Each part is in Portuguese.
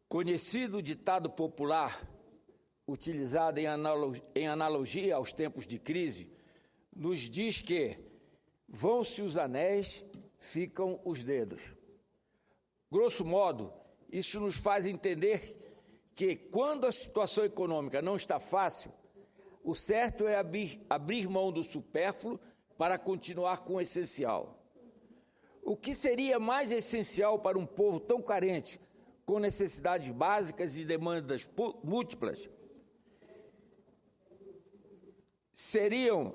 Conhecido ditado popular, utilizado em analogia aos tempos de crise, nos diz que vão-se os anéis, ficam os dedos. Grosso modo, isso nos faz entender que, quando a situação econômica não está fácil, o certo é abrir mão do supérfluo para continuar com o essencial. O que seria mais essencial para um povo tão carente, com necessidades básicas e demandas múltiplas? Seriam,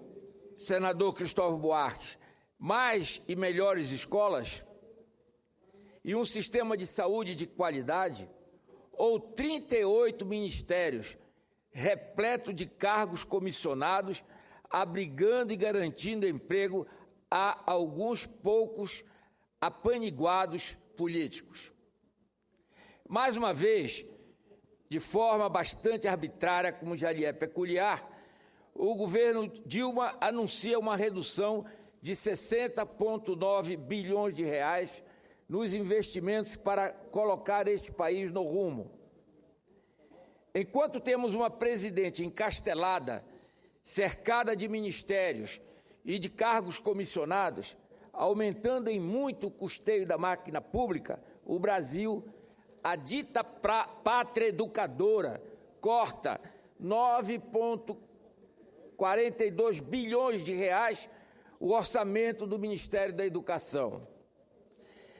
senador Cristóvão Buarque, mais e melhores escolas? E um sistema de saúde de qualidade? Ou 38 ministérios, repleto de cargos comissionados, abrigando e garantindo emprego a alguns poucos apaniguados políticos? Mais uma vez, de forma bastante arbitrária, como já lhe é peculiar, o governo Dilma anuncia uma redução de 60,9 bilhões de reais nos investimentos para colocar este país no rumo. Enquanto temos uma presidente encastelada, cercada de ministérios e de cargos comissionados, aumentando em muito o custeio da máquina pública, o Brasil, a dita pátria educadora, corta 9,42 bilhões de reais o orçamento do Ministério da Educação.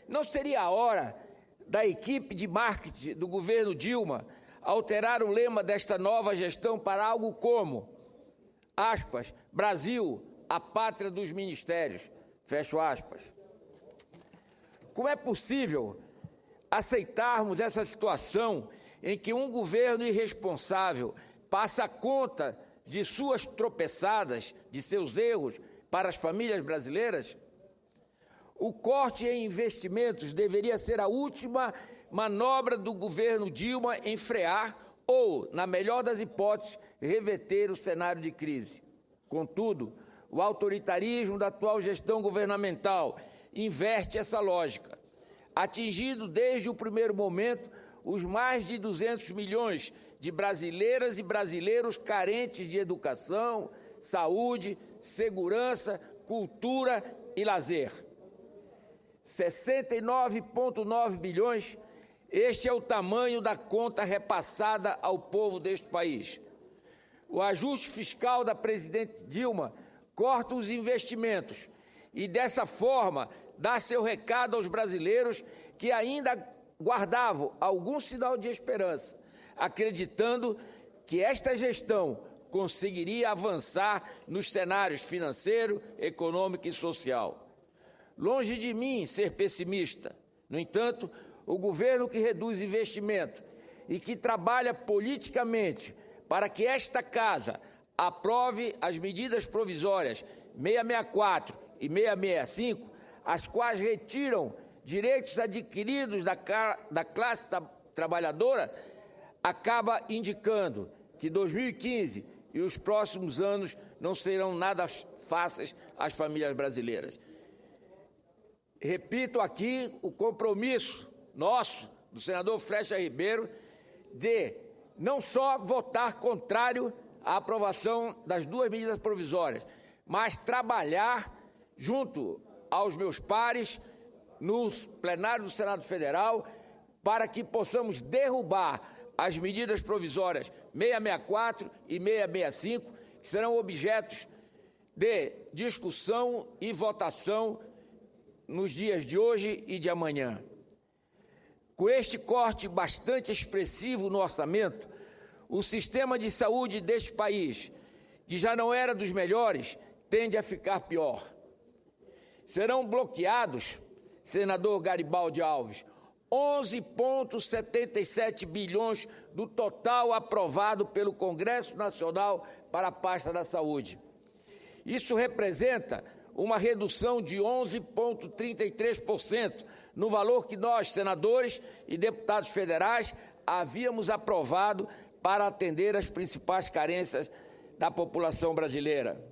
Não seria a hora da equipe de marketing do governo Dilma alterar o lema desta nova gestão para algo como, aspas, Brasil, a pátria dos ministérios, fecho aspas? Como é possível aceitarmos essa situação em que um governo irresponsável passa conta de suas tropeçadas, de seus erros para as famílias brasileiras? O corte em investimentos deveria ser a última manobra do governo Dilma em frear ou, na melhor das hipóteses, reverter o cenário de crise. Contudo, o autoritarismo da atual gestão governamental inverte essa lógica, atingindo desde o primeiro momento os mais de 200 milhões de brasileiras e brasileiros carentes de educação, saúde, segurança, cultura e lazer. 69,9 bilhões, este é o tamanho da conta repassada ao povo deste país. O ajuste fiscal da presidente Dilma corta os investimentos e, dessa forma, dá seu recado aos brasileiros que ainda guardavam algum sinal de esperança, acreditando que esta gestão conseguiria avançar nos cenários financeiro, econômico e social. Longe de mim ser pessimista. No entanto, o governo que reduz investimento e que trabalha politicamente para que esta Casa aprove as medidas provisórias 664 e 665, as quais retiram direitos adquiridos da classe trabalhadora, acaba indicando que 2015 e os próximos anos não serão nada fáceis às famílias brasileiras. Repito aqui o compromisso nosso, do senador Flecha Ribeiro, de não só votar contrário à aprovação das duas medidas provisórias, mas trabalhar junto aos meus pares no plenário do Senado Federal para que possamos derrubar as medidas provisórias 664 e 665, que serão objetos de discussão e votação nos dias de hoje e de amanhã. Com este corte bastante expressivo no orçamento, o sistema de saúde deste país, que já não era dos melhores, tende a ficar pior. Serão bloqueados, senador Garibaldi Alves, 11,77 bilhões do total aprovado pelo Congresso Nacional para a pasta da saúde. Isso representa uma redução de 11,33% no valor que nós, senadores e deputados federais, havíamos aprovado para atender as principais carências da população brasileira.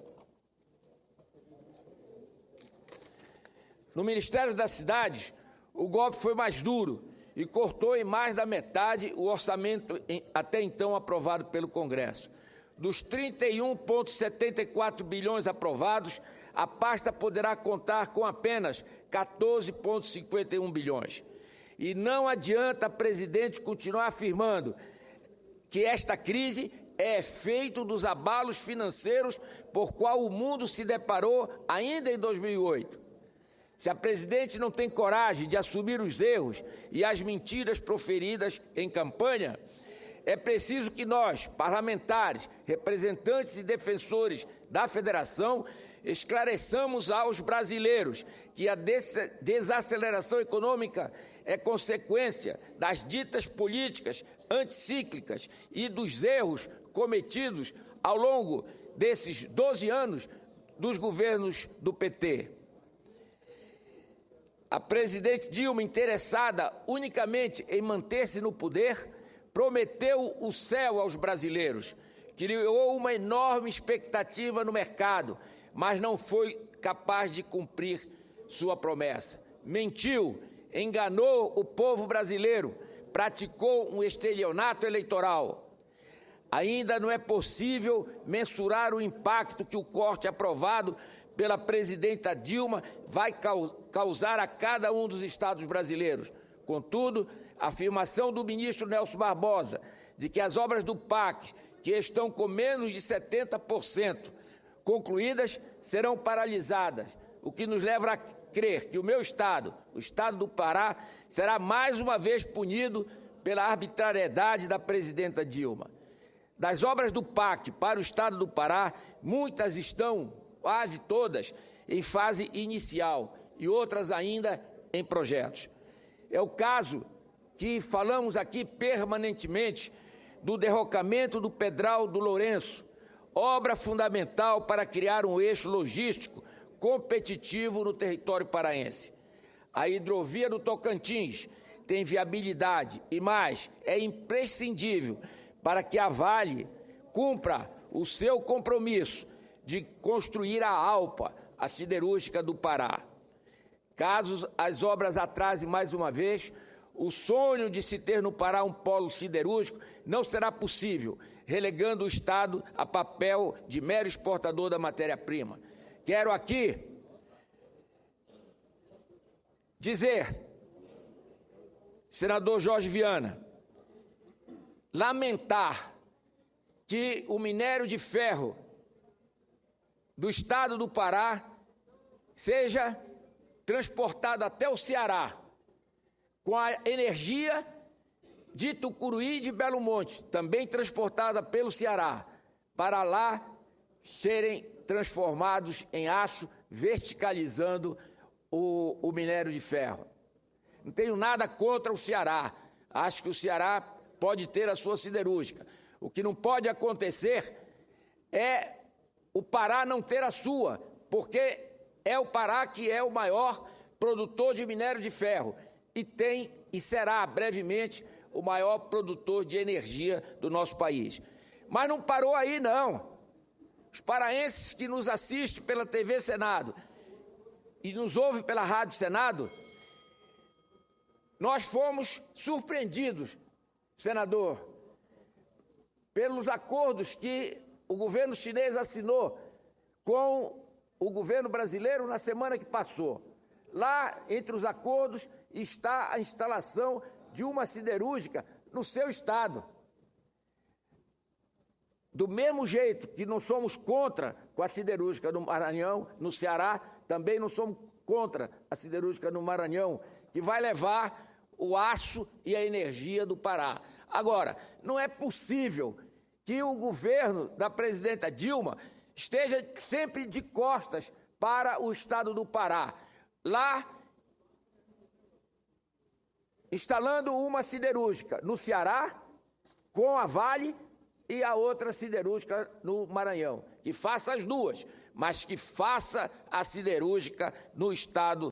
No Ministério das Cidades, o golpe foi mais duro e cortou em mais da metade o orçamento até então aprovado pelo Congresso. Dos 31,74 bilhões aprovados, a pasta poderá contar com apenas 14,51 bilhões. E não adianta a presidente continuar afirmando que esta crise é efeito dos abalos financeiros por qual o mundo se deparou ainda em 2008. Se a presidente não tem coragem de assumir os erros e as mentiras proferidas em campanha, é preciso que nós, parlamentares, representantes e defensores da Federação, esclareçamos aos brasileiros que a desaceleração econômica é consequência das ditas políticas anticíclicas e dos erros cometidos ao longo desses 12 anos dos governos do PT. A presidente Dilma, interessada unicamente em manter-se no poder, prometeu o céu aos brasileiros, criou uma enorme expectativa no mercado, mas não foi capaz de cumprir sua promessa. Mentiu, enganou o povo brasileiro, praticou um estelionato eleitoral. Ainda não é possível mensurar o impacto que o corte aprovado pela presidenta Dilma vai causar a cada um dos estados brasileiros. Contudo, a afirmação do ministro Nelson Barbosa de que as obras do PAC, que estão com menos de 70% concluídas, serão paralisadas, o que nos leva a crer que o meu estado, o estado do Pará, será mais uma vez punido pela arbitrariedade da presidenta Dilma. Das obras do PAC para o estado do Pará, muitas estão, quase todas, em fase inicial e outras ainda em projetos. É o caso que falamos aqui permanentemente do derrocamento do Pedral do Lourenço, obra fundamental para criar um eixo logístico competitivo no território paraense. A hidrovia do Tocantins tem viabilidade e, mais, é imprescindível para que a Vale cumpra o seu compromisso de construir a ALPA, a siderúrgica do Pará. Caso as obras atrasem mais uma vez, o sonho de se ter no Pará um polo siderúrgico não será possível, relegando o Estado a papel de mero exportador da matéria-prima. Quero aqui dizer, senador Jorge Viana, lamentar que o minério de ferro do Estado do Pará seja transportado até o Ceará com a energia de Tucuruí e de Belo Monte, também transportada pelo Ceará, para lá serem transformados em aço, verticalizando o minério de ferro. Não tenho nada contra o Ceará, acho que o Ceará pode ter a sua siderúrgica. O que não pode acontecer é o Pará não ter a sua, porque é o Pará que é o maior produtor de minério de ferro e tem e será brevemente o maior produtor de energia do nosso país. Mas não parou aí, não. Os paraenses que nos assistem pela TV Senado e nos ouvem pela Rádio Senado, nós fomos surpreendidos, senador, pelos acordos que o governo chinês assinou com o governo brasileiro na semana que passou. Lá, entre os acordos, está a instalação de uma siderúrgica no seu estado. Do mesmo jeito que não somos contra com a siderúrgica no Maranhão, no Ceará, também não somos contra a siderúrgica no Maranhão, que vai levar o aço e a energia do Pará. Agora, não é possível que o governo da presidenta Dilma esteja sempre de costas para o estado do Pará. Lá, instalando uma siderúrgica no Ceará, com a Vale, e a outra siderúrgica no Maranhão. Que faça as duas, mas que faça a siderúrgica no estado.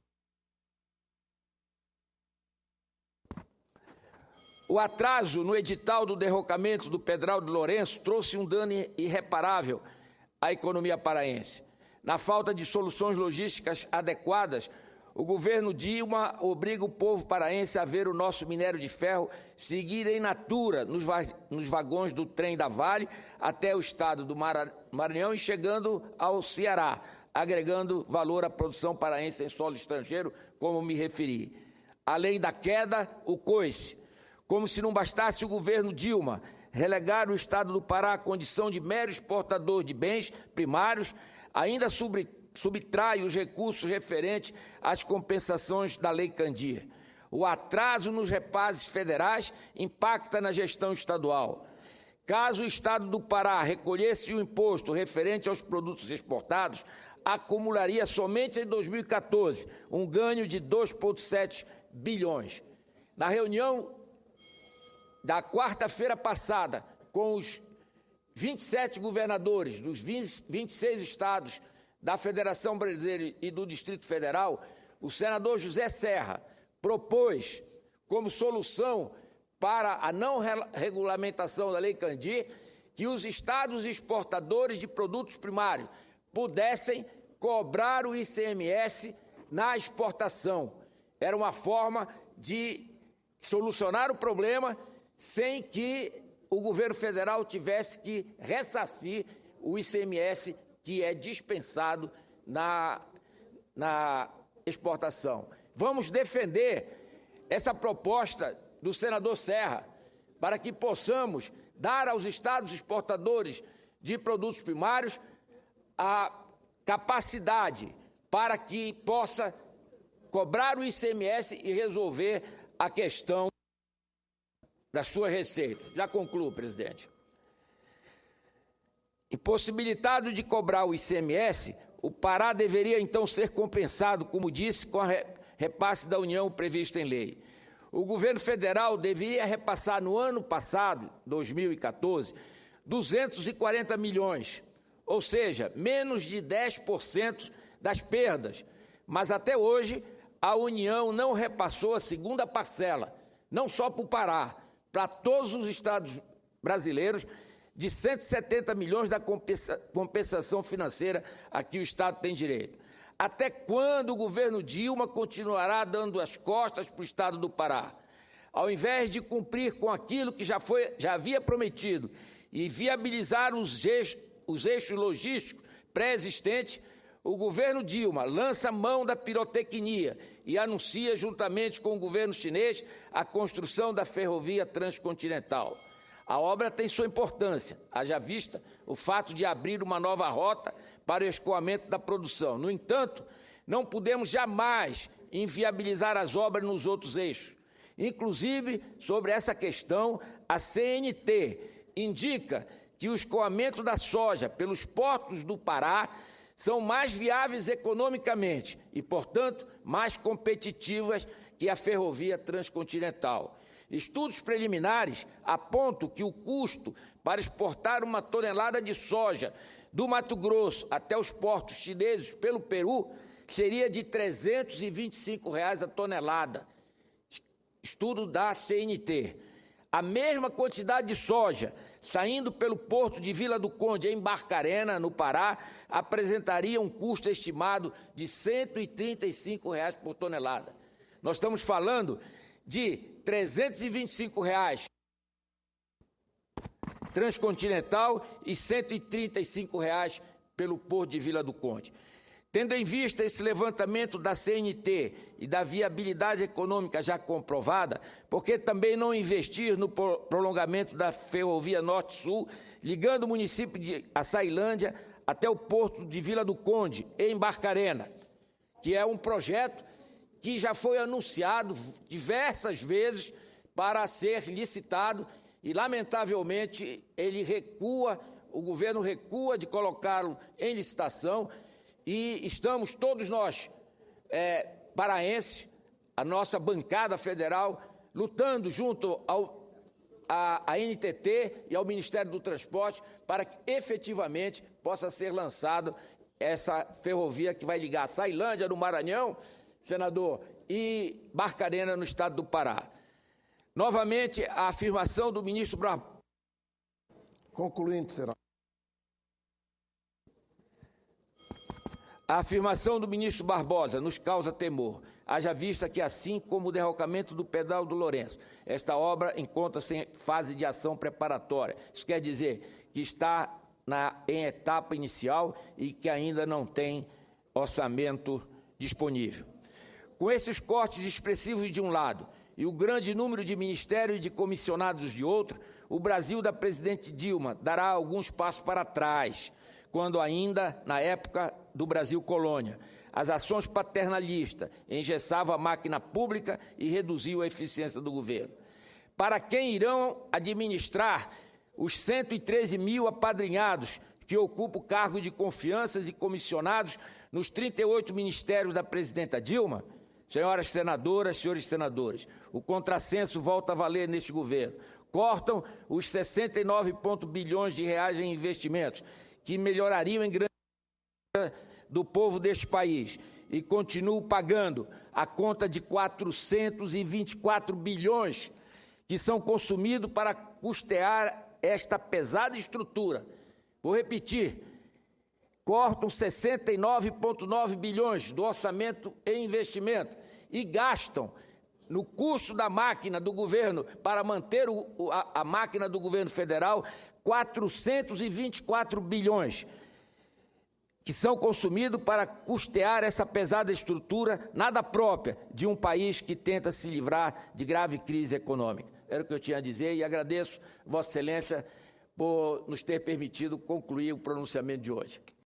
O atraso no edital do derrocamento do Pedral do Lourenço trouxe um dano irreparável à economia paraense. Na falta de soluções logísticas adequadas, O governo Dilma obriga o povo paraense a ver o nosso minério de ferro seguir em natura nos vagões do trem da Vale até o estado do Maranhão e chegando ao Ceará, agregando valor à produção paraense em solo estrangeiro, como me referi. Além da queda, o coice. Como se não bastasse o governo Dilma relegar o estado do Pará à condição de mero exportador de bens primários, ainda subtrai os recursos referentes às compensações da Lei Candir. O atraso nos repasses federais impacta na gestão estadual. Caso o estado do Pará recolhesse o imposto referente aos produtos exportados, acumularia somente em 2014 um ganho de 2,7 bilhões. Na reunião da quarta-feira passada, com os 27 governadores dos 26 estados da Federação Brasileira e do Distrito Federal, o senador José Serra propôs, como solução para a não regulamentação da Lei Candir, que os estados exportadores de produtos primários pudessem cobrar o ICMS na exportação. Era uma forma de solucionar o problema sem que o governo federal tivesse que ressarcir o ICMS que é dispensado na exportação. Vamos defender essa proposta do senador Serra para que possamos dar aos estados exportadores de produtos primários a capacidade para que possa cobrar o ICMS e resolver a questão das suas receitas. Já concluo, presidente. Impossibilitado de cobrar o ICMS, o Pará deveria então ser compensado, como disse, com a repasse da União previsto em lei. O governo federal deveria repassar no ano passado, 2014, 240 milhões, ou seja, menos de 10% das perdas. Mas até hoje, a União não repassou a segunda parcela, não só para o Pará, para todos os estados brasileiros, de 170 milhões da compensação financeira a que o Estado tem direito. Até quando o governo Dilma continuará dando as costas para o Estado do Pará? Ao invés de cumprir com aquilo que já havia prometido e viabilizar os eixos logísticos pré-existentes, o governo Dilma lança mão da pirotecnia e anuncia, juntamente com o governo chinês, a construção da ferrovia transcontinental. A obra tem sua importância, haja vista o fato de abrir uma nova rota para o escoamento da produção. No entanto, não podemos jamais inviabilizar as obras nos outros eixos. Inclusive, sobre essa questão, a CNT indica que o escoamento da soja pelos portos do Pará são mais viáveis economicamente e, portanto, mais competitivas que a ferrovia transcontinental. Estudos preliminares apontam que o custo para exportar uma tonelada de soja do Mato Grosso até os portos chineses pelo Peru seria de R$ 325 a tonelada. Estudo da CNT. A mesma quantidade de soja saindo pelo porto de Vila do Conde, em Barcarena, no Pará, apresentaria um custo estimado de R$ 135 por tonelada. Nós estamos falando de R$ 325 transcontinental e R$ 135 pelo porto de Vila do Conde. Tendo em vista esse levantamento da CNT e da viabilidade econômica já comprovada, por que também não investir no prolongamento da ferrovia Norte-Sul, ligando o município de Açailândia até o porto de Vila do Conde, em Barcarena, que é um projeto que já foi anunciado diversas vezes para ser licitado e, lamentavelmente, o governo recua de colocá-lo em licitação e estamos todos nós, paraenses, a nossa bancada federal, lutando junto à NTT e ao Ministério do Transporte para que efetivamente possa ser lançado essa ferrovia que vai ligar Açailândia, no Maranhão, senador, e Barcarena, no estado do Pará. Novamente, a afirmação do ministro Barroso. Concluindo, será. A afirmação do ministro Barbosa nos causa temor, haja vista que, assim como o derrocamento do Pedral do Lourenço, esta obra encontra-se em fase de ação preparatória. Isso quer dizer que está em etapa inicial e que ainda não tem orçamento disponível. Com esses cortes expressivos de um lado e o grande número de ministérios e de comissionados de outro, o Brasil da presidente Dilma dará alguns passos para trás, quando ainda, na época do Brasil colônia, as ações paternalistas engessavam a máquina pública e reduziam a eficiência do governo. Para quem irão administrar os 113 mil apadrinhados que ocupam o cargo de confianças e comissionados nos 38 ministérios da presidenta Dilma? Senhoras senadoras, senhores senadores, o contrassenso volta a valer neste governo. Cortam os 69 bilhões de reais em investimentos, que melhorariam em grande do povo deste país, e continuam pagando a conta de 424 bilhões que são consumidos para custear esta pesada estrutura. Vou repetir, cortam 69,9 bilhões do orçamento em investimento e gastam no custo da máquina do governo para manter a máquina do governo federal 424 bilhões, que são consumidos para custear essa pesada estrutura nada própria de um país que tenta se livrar de grave crise econômica. Era o que eu tinha a dizer e agradeço Vossa Excelência por nos ter permitido concluir o pronunciamento de hoje.